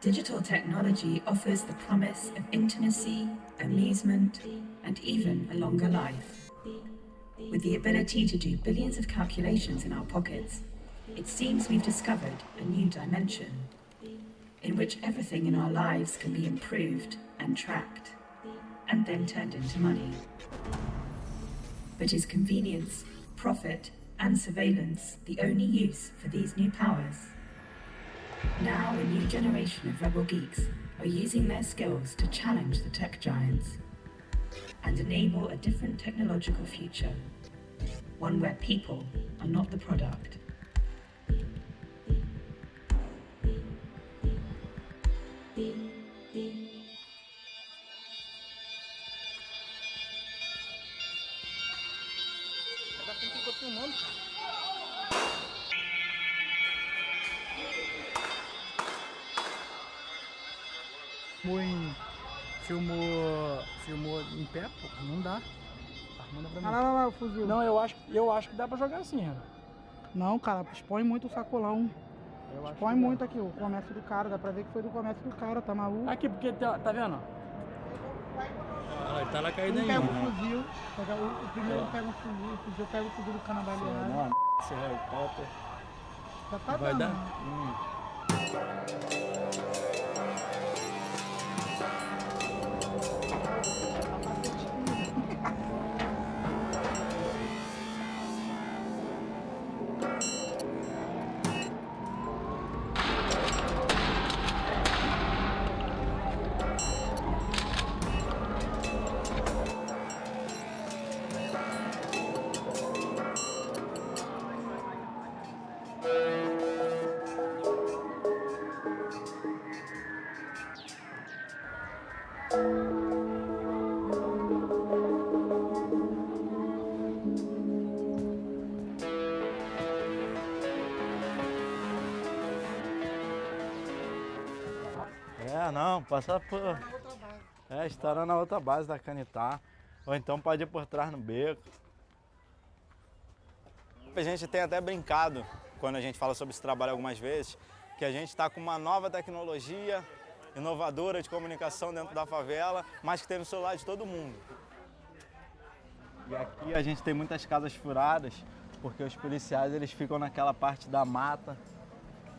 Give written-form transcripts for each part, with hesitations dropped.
Digital technology offers the promise of intimacy, amusement, and even a longer life. With the ability to do billions of calculations in our pockets, it seems we've discovered a new dimension in which everything in our lives can be improved and tracked, and then turned into money. But is convenience, profit, and surveillance the only use for these new powers? Now a new generation of rebel geeks are using their skills to challenge the tech giants and enable a different technological future, one where people are not the product. Filmou em pé, pô, não dá. Manda pra mim. Lá, fuzil. Não, eu acho que dá pra jogar assim, cara. Não, cara, expõe muito o sacolão. Expõe muito aqui o comércio do cara, dá pra ver que foi do comércio do cara, tá maluco? Aqui, porque tá vendo? Ele tá lá caído Um aí. pega o fuzil, o primeiro pega o fuzil pega o fuzil do cana baleado. Não, esse helicóptero. Já tá Vai dando, dar? né? Não, passar por... estará na outra base da Canitá. Ou então pode ir por trás no beco. A gente tem até brincado, quando a gente fala sobre esse trabalho algumas vezes, que a gente está com uma nova tecnologia inovadora de comunicação dentro da favela, mas que tem no celular de todo mundo. E aqui a gente tem muitas casas furadas, porque os policiais eles ficam naquela parte da mata,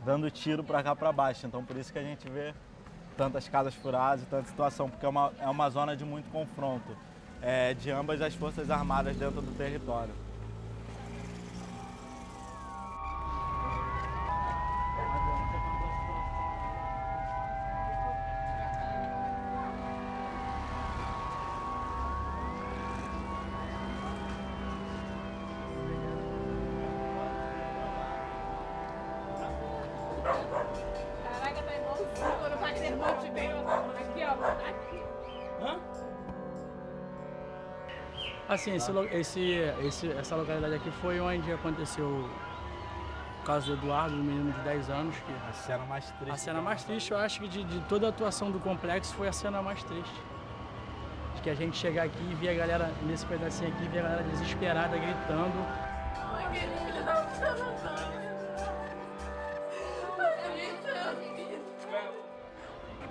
dando tiro para cá para baixo. Então por isso que a gente vê tantas casas furadas e tanta situação, porque é uma zona de muito confronto de ambas as forças armadas dentro do território. Caraca, tá igualzinho quando o Paternante veio aqui, ó. Aqui. Hã? Assim, essa localidade aqui foi onde aconteceu o caso do Eduardo, um menino de 10 anos. A cena mais triste. A cena mais triste, eu acho que de toda a atuação do complexo foi a cena mais triste. De que a gente chegar aqui e ver a galera, nesse pedacinho aqui, ver a galera desesperada, gritando. Aquele filho da puta.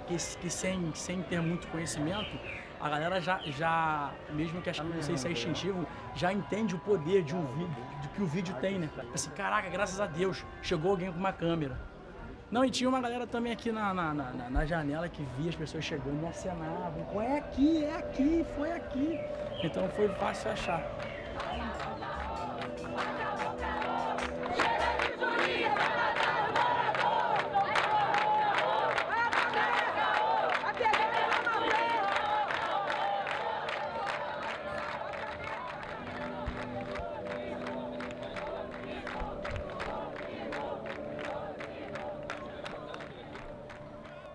Que sem ter muito conhecimento, a galera já mesmo que achando que não sei se é instintivo, já entende o poder de um vídeo, do que o vídeo tem, né? Assim, caraca, graças a Deus, chegou alguém com uma câmera. Não, e tinha uma galera também aqui na janela que via as pessoas chegando e acenavam. É aqui, foi aqui. Então foi fácil achar.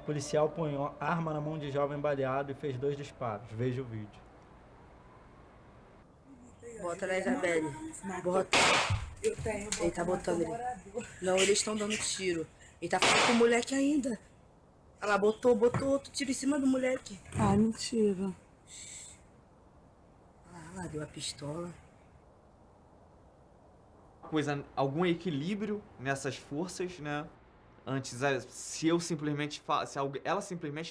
O policial põe arma na mão de jovem baleado e fez 2 disparos. Veja o vídeo. Bota na Isabelle. Bota. Ele tá botando ele. Não, eles estão dando tiro. Ele tá falando com o moleque ainda. Ela botou outro tiro em cima do moleque. Ah, mentira. Ela deu a pistola. Algum equilíbrio nessas forças, né? Antes, se ela simplesmente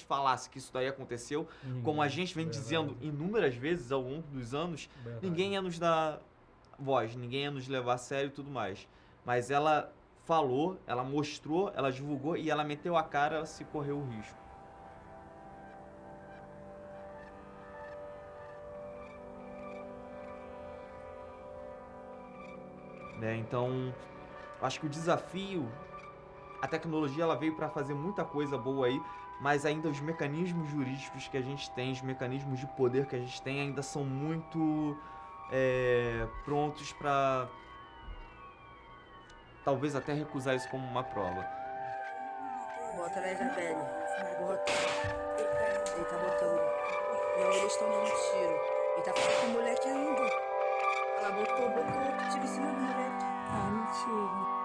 falasse que isso daí aconteceu, como a gente vem dizendo inúmeras vezes ao longo dos anos, ninguém ia nos dar voz, ninguém ia nos levar a sério e tudo mais. Mas ela falou, ela mostrou, ela divulgou e ela meteu a cara se correu o risco. Então, acho que o desafio, a tecnologia ela veio para fazer muita coisa boa aí, mas ainda os mecanismos jurídicos que a gente tem, os mecanismos de poder que a gente tem ainda são muito prontos para talvez até recusar isso como uma prova. Bota na Isabelle. Bota. Ele tá botando. Não, eles estão dando tiro. Ele tá falando com o moleque ainda. Ela botou outro tiro em cima do moleque. Ah, mentira.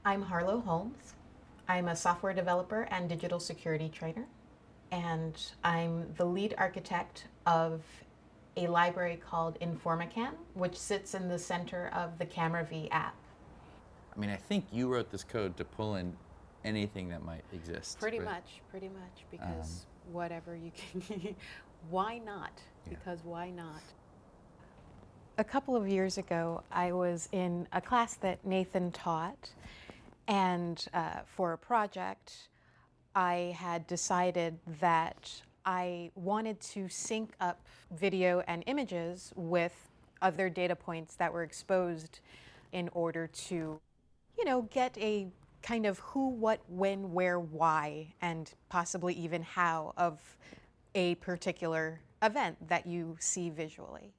I'm Harlow Holmes. I'm a software developer and digital security trainer, and I'm the lead architect of a library called Informacam, which sits in the center of the Camera V app. I mean, I think you wrote this code to pull in anything that might exist. Pretty much, because whatever you can, why not? Yeah. Because why not? A couple of years ago, I was in a class that Nathan taught, and for a project, I had decided that I wanted to sync up video and images with other data points that were exposed in order to, get a kind of who, what, when, where, why, and possibly even how of a particular event that you see visually.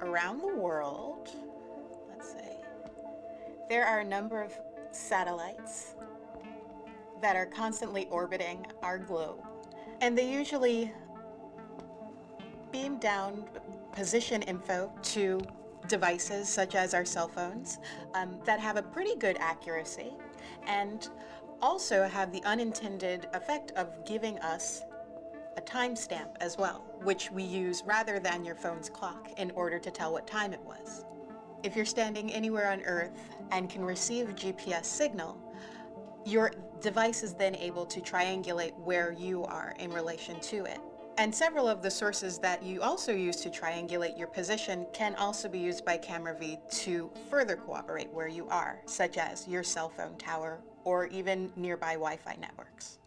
Around the world, let's see, there are a number of satellites that are constantly orbiting our globe, and they usually beam down position info to devices such as our cell phones that have a pretty good accuracy and also have the unintended effect of giving us a timestamp as well, which we use rather than your phone's clock in order to tell what time it was. If you're standing anywhere on Earth and can receive a GPS signal, your device is then able to triangulate where you are in relation to it. And several of the sources that you also use to triangulate your position can also be used by Camera V to further corroborate where you are, such as your cell phone tower or even nearby Wi-Fi networks.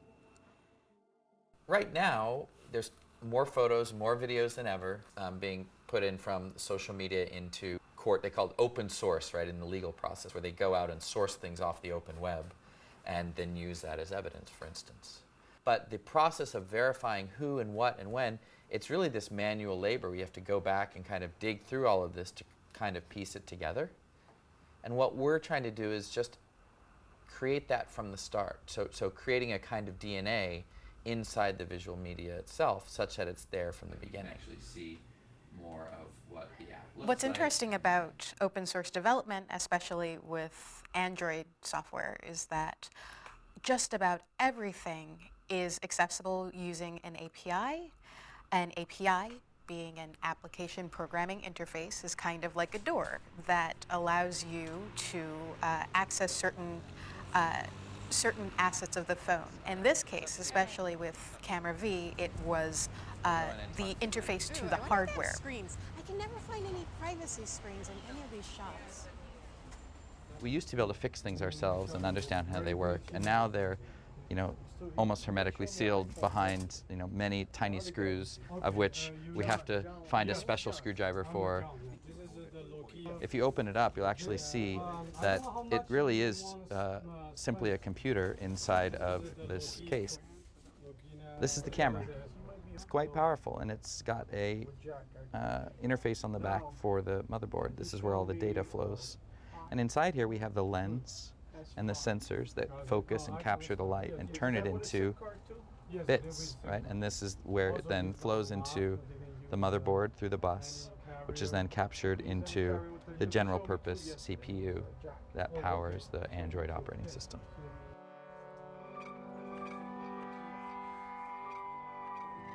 Right now, there's more photos, more videos than ever being put in from social media into court. They call it open source, right, in the legal process, where they go out and source things off the open web and then use that as evidence, for instance. But the process of verifying who and what and when, it's really this manual labor. We have to go back and kind of dig through all of this to kind of piece it together. And what we're trying to do is just create that from the start. So creating a kind of DNA inside the visual media itself, such that it's there from the beginning. Actually see more of what the app looks What's like. interesting about open source development, especially with Android software, is that just about everything is accessible using an API. An API, being an application programming interface, is kind of like a door that allows you to access certain assets of the phone. In this case, especially with Camera V, it was the interface to the hardware. Screens. I can never find any privacy screens in any of these shops. We used to be able to fix things ourselves and understand how they work, and now they're, almost hermetically sealed behind, many tiny screws, of which we have to find a special screwdriver for. If you open it up, you'll actually see that it really is simply a computer inside of this case. This is the camera. It's quite powerful, and it's got a interface on the back for the motherboard. This is where all the data flows. And inside here we have the lens and the sensors that focus and capture the light and turn it into bits, right? And this is where it then flows into the motherboard through the bus, which is then captured into the general purpose CPU that powers the Android operating system.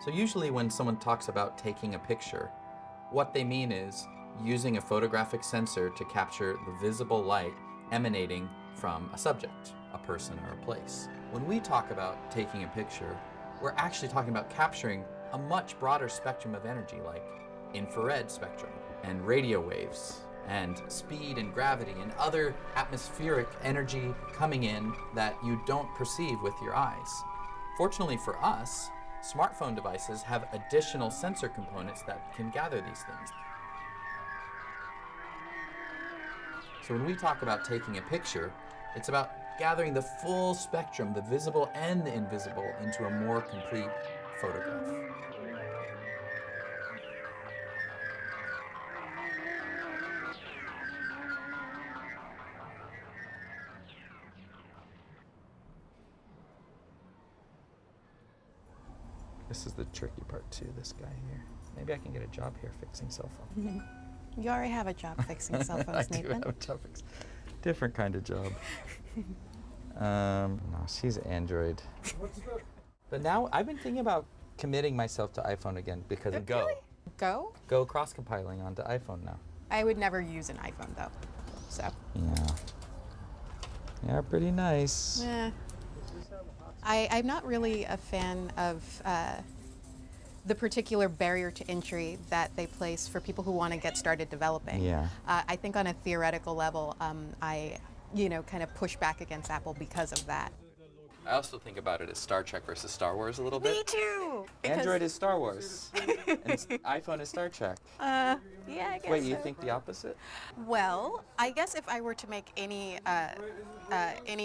So usually when someone talks about taking a picture, what they mean is using a photographic sensor to capture the visible light emanating from a subject, a person or a place. When we talk about taking a picture, we're actually talking about capturing a much broader spectrum of energy, like infrared spectrum and radio waves and speed and gravity and other atmospheric energy coming in that you don't perceive with your eyes. Fortunately for us, smartphone devices have additional sensor components that can gather these things. So when we talk about taking a picture, it's about gathering the full spectrum, the visible and the invisible, into a more complete photograph. This is the tricky part too, this guy here. Maybe I can get a job here fixing cell phones. You already have a job fixing cell phones, I do Nathan. have a job fixing. Different kind of job. No, she's Android. But now I've been thinking about committing myself to iPhone again because of Go. Go? Go cross-compiling onto iPhone now. I would never use an iPhone though, so. Yeah. Yeah, pretty nice. Eh. I'm not really a fan of the particular barrier to entry that they place for people who want to get started developing. Yeah. I think on a theoretical level, I, kind of push back against Apple because of that. I also think about it as Star Trek versus Star Wars a little bit. Me too! Android is Star Wars, and iPhone is Star Trek. Yeah, I guess Wait, you so. think the opposite? Well, I guess if I were to make any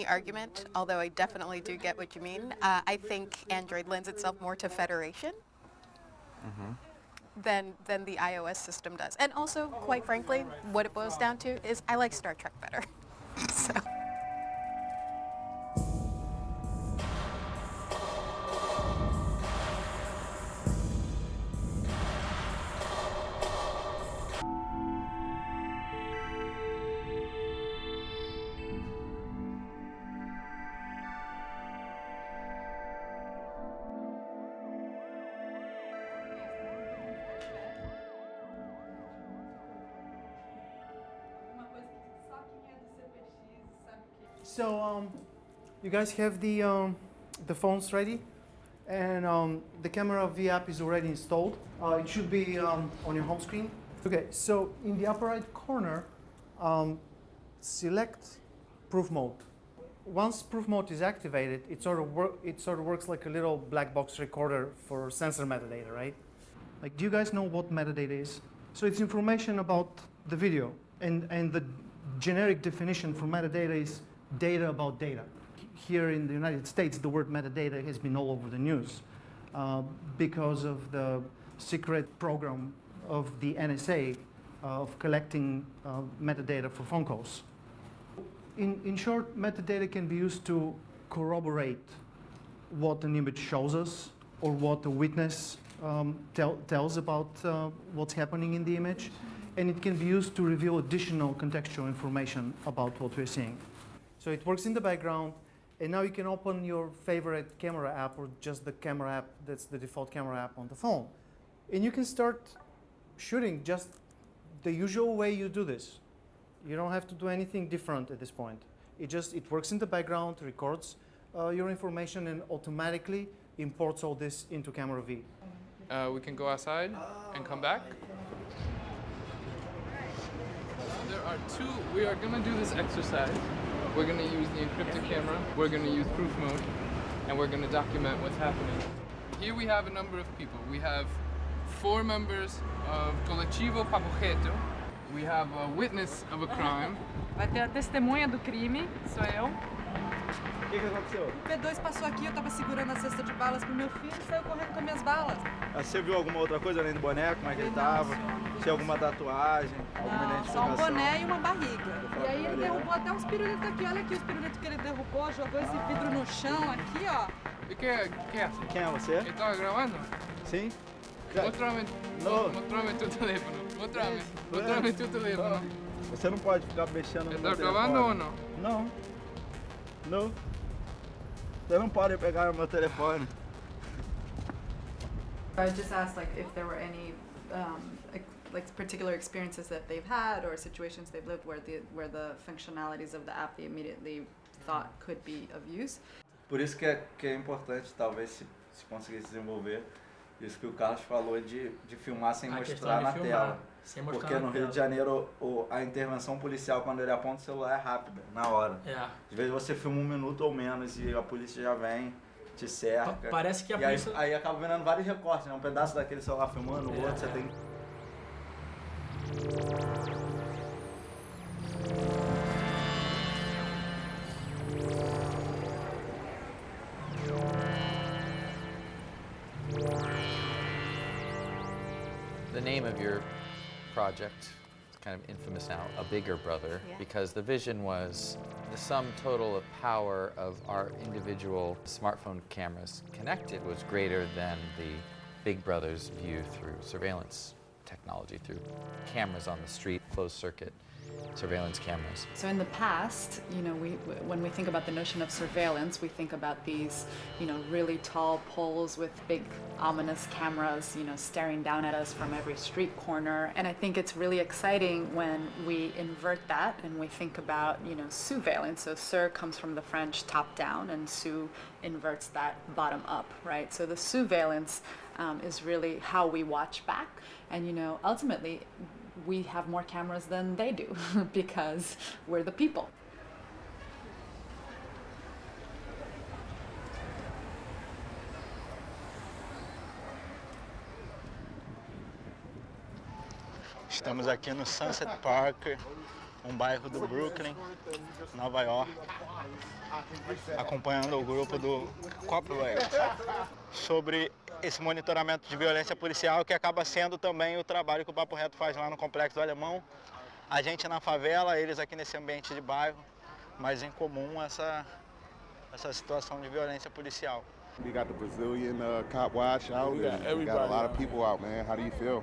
argument, although I definitely do get what you mean, I think Android lends itself more to federation than the iOS system does. And also, quite frankly, what it boils down to is I like Star Trek better. So. So, you guys have the phones ready, and the camera V app is already installed. It should be on your home screen. Okay, so in the upper right corner, select proof mode. Once proof mode is activated, it sort of works like a little black box recorder for sensor metadata, right? Like, do you guys know what metadata is? So it's information about the video, and the generic definition for metadata is data about data. Here in the United States, the word metadata has been all over the news because of the secret program of the NSA of collecting metadata for phone calls. In short, metadata can be used to corroborate what an image shows us or what a witness tells about what's happening in the image, and it can be used to reveal additional contextual information about what we're seeing. So it works in the background, and now you can open your favorite camera app or just the camera app that's the default camera app on the phone. And you can start shooting just the usual way you do this. You don't have to do anything different at this point. It works in the background, records your information, and automatically imports all this into Camera V. We can go outside and come back. There are two, we are gonna do this exercise. We're gonna use the encrypted camera, we're gonna use proof mode, and we're gonna document what's happening. Here we have a number of people. We have 4 members of Coletivo Papo Reto. We have a witness of a crime. Vai ter a testemunha do crime, sou eu. O que aconteceu? O P2 passou aqui, eu tava segurando a cesta de balas pro meu filho e saiu correndo com as minhas balas. Você viu alguma outra coisa além do boneco? Como é que ele tava? Tinha alguma tatuagem? Alguma identificação? Só um boné e uma barriga. E aí ele derrubou até uns pirulitos aqui. Olha aqui os pirulitos que ele derrubou, jogou esse vidro no chão aqui, ó. E quem é? Quem é você? Ele tava gravando? Sim. Mostrame tu teléfono. Mostrame tu teléfono. Você não pode ficar mexendo no meu ¿Estás telefone. grabando o no? Não. Não. Você não pode pegar o meu telefone. I just asked like if there were any like particular experiences that they've had or situations they've lived where the functionalities of the app they immediately thought could be of use. Por isso que é importante talvez se conseguir desenvolver isso que o Carlos falou de filmar sem mostrar na tela. Porque no Rio de Janeiro a intervenção policial quando ele aponta o celular é rápida, na hora. Às vezes você filma 1 minuto ou menos e a polícia já vem, te cerca. Parece que a polícia... Aí acaba virando vários recortes, né? Um pedaço daquele celular filmando, o outro você tem... The name of your project, it's kind of infamous now, A Bigger Brother, because the vision was the sum total of power of our individual smartphone cameras connected was greater than the Big Brother's view through surveillance technology, through cameras on the street, closed circuit surveillance cameras. So in the past, when we think about the notion of surveillance, we think about these, really tall poles with big ominous cameras, staring down at us from every street corner. And I think it's really exciting when we invert that and we think about, surveillance. So sur comes from the French top down and sous inverts that bottom up, right? So the surveillance is really how we watch back. And, ultimately, we have more cameras than they do because we're the people. Estamos aqui no Sunset Park, bairro do Brooklyn, Nova York, acompanhando o grupo do Copyright sobre esse monitoramento de violência policial que acaba sendo também o trabalho que o Papo Reto faz lá no Complexo do Alemão. A gente na favela, eles aqui nesse ambiente de bairro, mas em comum essa situação de violência policial. We got the Brazilian cop watch out. We got a lot of people out, man. How do you feel?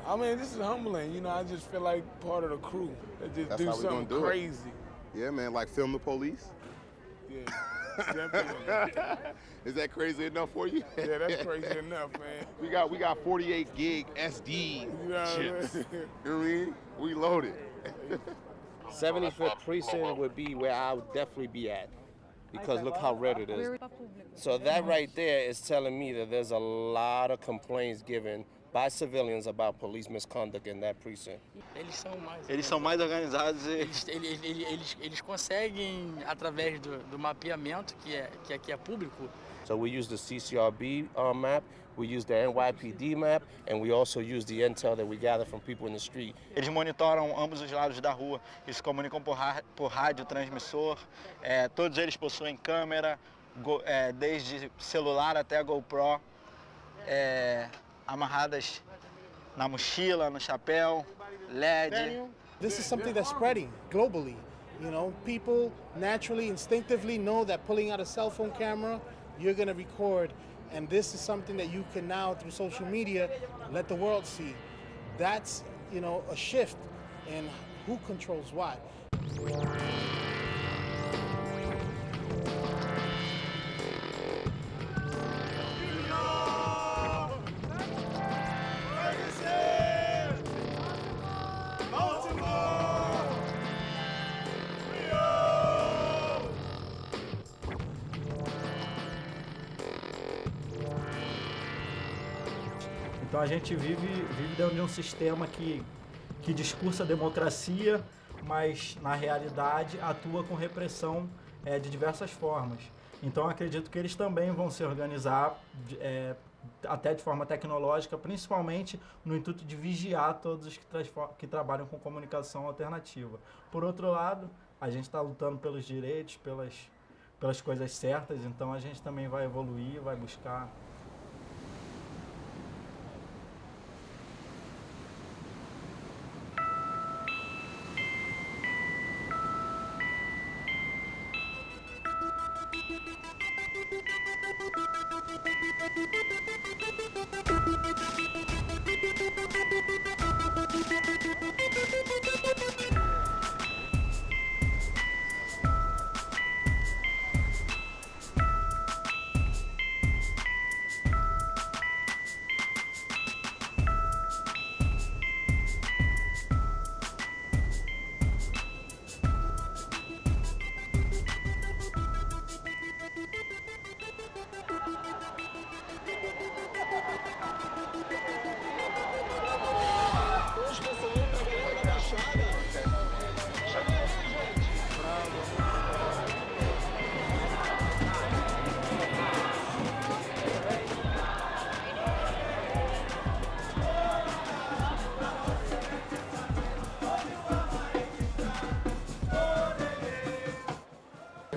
I mean, this is humbling. I just feel like part of the crew that just do something crazy. Yeah, man, like film the police? Yeah, definitely. Is that crazy enough for you? Yeah, that's crazy enough, man. We got 48 gig SD chips. You know what I mean? We loaded. 75th precinct would be where I would definitely be at, because look how red it is. So that right there is telling me that there's a lot of complaints given by civilians about police misconduct in that precinct. Eles são mais organizados e... Eles conseguem, através do mapeamento, que aqui é público. So we use the CCRB map, we use the NYPD map, and we also use the intel that we gather from people in the street. Eles monitoram ambos os lados da rua, eles se comunicam por rádio transmissor, todos eles possuem câmera, desde celular até a GoPro, amarradas na mochila, no chapéu, LED. This is something that's spreading globally. People naturally, instinctively know that pulling out a cell phone camera, you're gonna record, and this is something that you can now, through social media, let the world see. That's, a shift in who controls what. Então a gente vive dentro de um sistema que discursa a democracia, mas na realidade atua com repressão de diversas formas. Então acredito que eles também vão se organizar até de forma tecnológica, principalmente no intuito de vigiar todos os que trabalham com comunicação alternativa. Por outro lado, a gente está lutando pelos direitos, pelas coisas certas, então a gente também vai evoluir, vai buscar.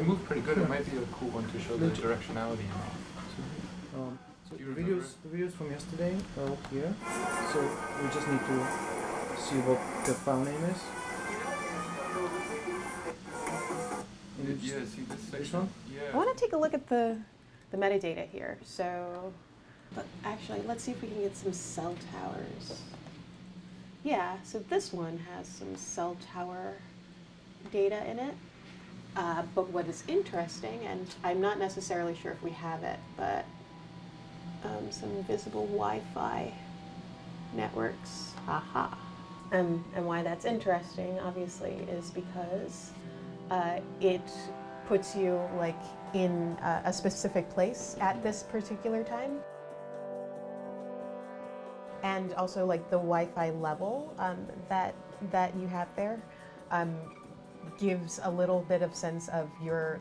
It moved pretty good. It might be a cool one to show the directionality and all. So the videos from yesterday are up here. So we just need to see what the file name is. Yeah, see this section? This one? Yeah. I want to take a look at the metadata here. So, but actually, let's see if we can get some cell towers. Yeah, so this one has some cell tower data in it. But what is interesting, and I'm not necessarily sure if we have it, but some visible Wi-Fi networks. Aha. And why that's interesting, obviously, is because it puts you like in a specific place at this particular time. And also like the Wi-Fi level that you have there gives a little bit of sense of your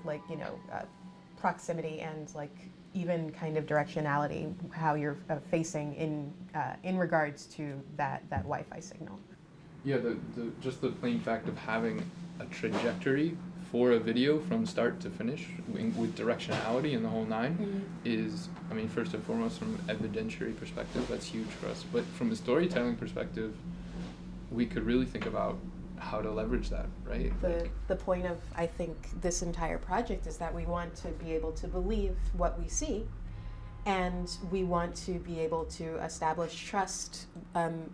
proximity and like even kind of directionality, how you're facing in regards to that Wi-Fi signal. Yeah, just the plain fact of having a trajectory for a video from start to finish with directionality and the whole nine is, I mean, first and foremost from an evidentiary perspective, that's huge for us. But from a storytelling perspective, we could really think about how to leverage that, right? The point of, I think, this entire project is that we want to be able to believe what we see, and we want to be able to establish trust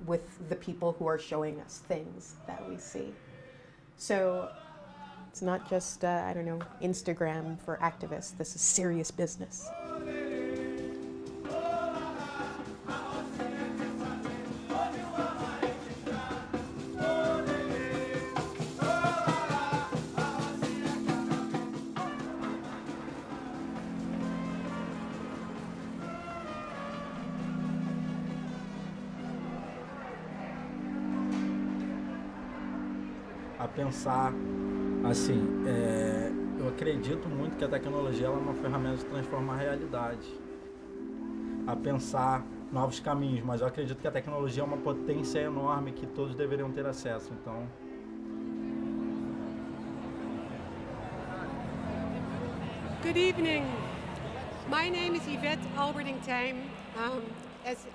with the people who are showing us things that we see. So it's not just, I don't know, Instagram for activists. This is serious business. A pensar, assim, eu acredito muito que a tecnologia ela é uma ferramenta de transformar a realidade. A pensar novos caminhos, mas eu acredito que a tecnologia é uma potência enorme que todos deveriam ter acesso, então... Good evening. My name is Yvette Alberding-Tijm.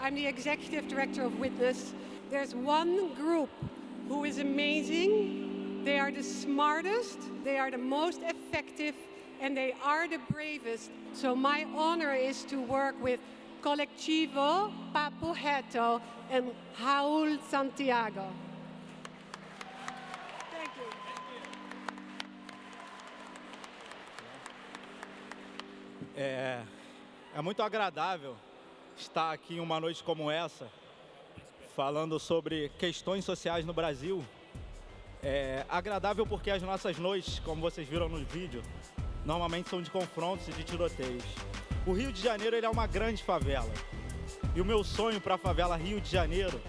I'm the Executive Director of Witness. There's one group who is amazing. They are the smartest, they are the most effective, and they are the bravest. So my honor is to work with Colectivo Papo Reto and Raul Santiago. Thank you. É muito agradável estar aqui em uma noite como essa, falando sobre questões sociais no Brasil. É agradável porque as nossas noites, como vocês viram no vídeo, normalmente são de confrontos e de tiroteios. O Rio de Janeiro ele é uma grande favela. E o meu sonho para a favela Rio de Janeiro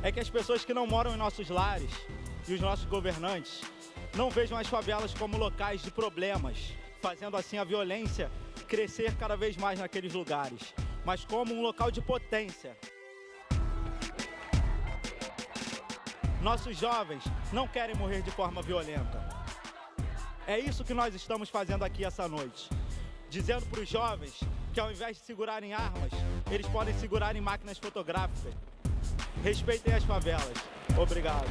é que as pessoas que não moram em nossos lares e os nossos governantes não vejam as favelas como locais de problemas, fazendo assim a violência crescer cada vez mais naqueles lugares, mas como um local de potência. Nossos jovens não querem morrer de forma violenta. É isso que nós estamos fazendo aqui essa noite. Dizendo para os jovens que ao invés de segurarem armas, eles podem segurar em máquinas fotográficas. Respeitem as favelas. Obrigado.